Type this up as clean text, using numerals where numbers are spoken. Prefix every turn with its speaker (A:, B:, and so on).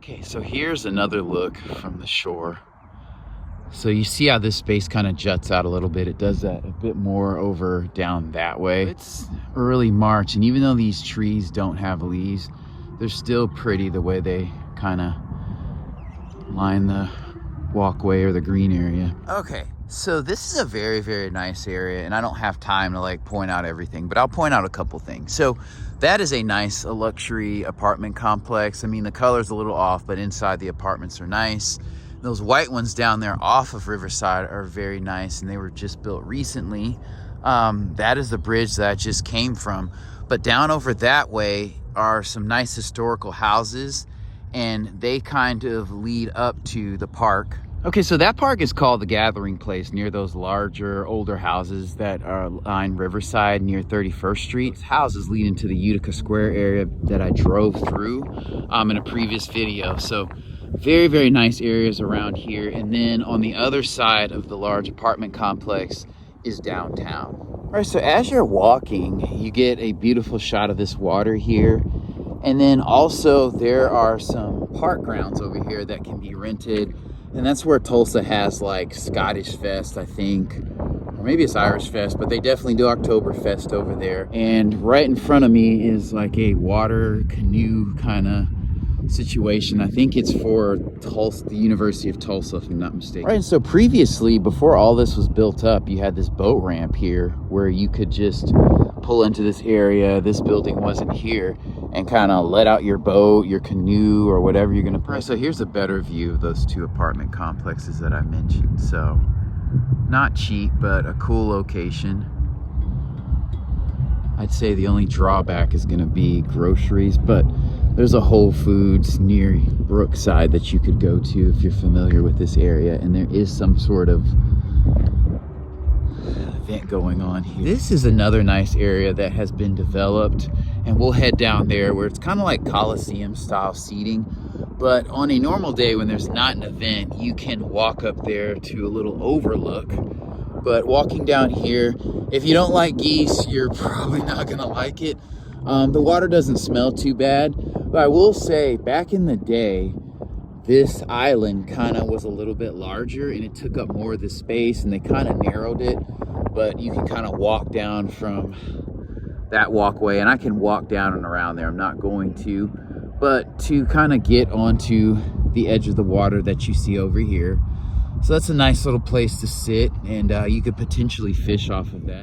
A: Okay, so here's another look from the shore. So you see how this space kind of juts out a little bit. It does that a bit more over down that way. It's early March, and even though these trees don't have leaves, they're still pretty the way they kind of line the walkway or the green area. Okay, so this is a very, very nice area, and I don't have time to like point out everything, but I'll point out a couple things. So that is a nice luxury apartment complex. I mean, the color's a little off, but inside the apartments are nice. Those white ones down there off of Riverside are very nice, and they were just built recently. That is the bridge that I just came from. But down over that way are some nice historical houses, and they kind of lead up to the park. Okay, so that park is called the Gathering Place, near those larger, older houses that are line Riverside near 31st Street. Those houses lead into the Utica Square area that I drove through in a previous video. So very, very nice areas around here. And then on the other side of the large apartment complex is downtown. All right, so as you're walking, you get a beautiful shot of this water here. And then also there are some park grounds over here that can be rented. And that's where Tulsa has like Scottish Fest, I think, or maybe it's Irish Fest, but they definitely do Oktoberfest over there. And right in front of me is like a water canoe kind of situation. I think it's for Tulsa, the University of Tulsa, if I'm not mistaken. Right, so previously, before all this was built up, you had this boat ramp here where you could just pull into this area. This building wasn't here, and kind of let out your boat, your canoe, or whatever you're gonna put. So here's a better view of those two apartment complexes that I mentioned. So not cheap, but a cool location. I'd say the only drawback is gonna be groceries, but there's a Whole Foods near Brookside that you could go to if you're familiar with this area, and there is some sort of event going on here. This is another nice area that has been developed, and we'll head down there where it's kind of like Coliseum style seating. But on a normal day when there's not an event, you can walk up there to a little overlook. But walking down here, if you don't like geese, you're probably not gonna like it. The water doesn't smell too bad, but I will say back in the day, this island kind of was a little bit larger and it took up more of the space, and they kind of narrowed it. But you can kind of walk down from that walkway, and I can walk down and around there. I'm not going to, but to kind of get onto the edge of the water that you see over here. So that's a nice little place to sit, and you could potentially fish off of that.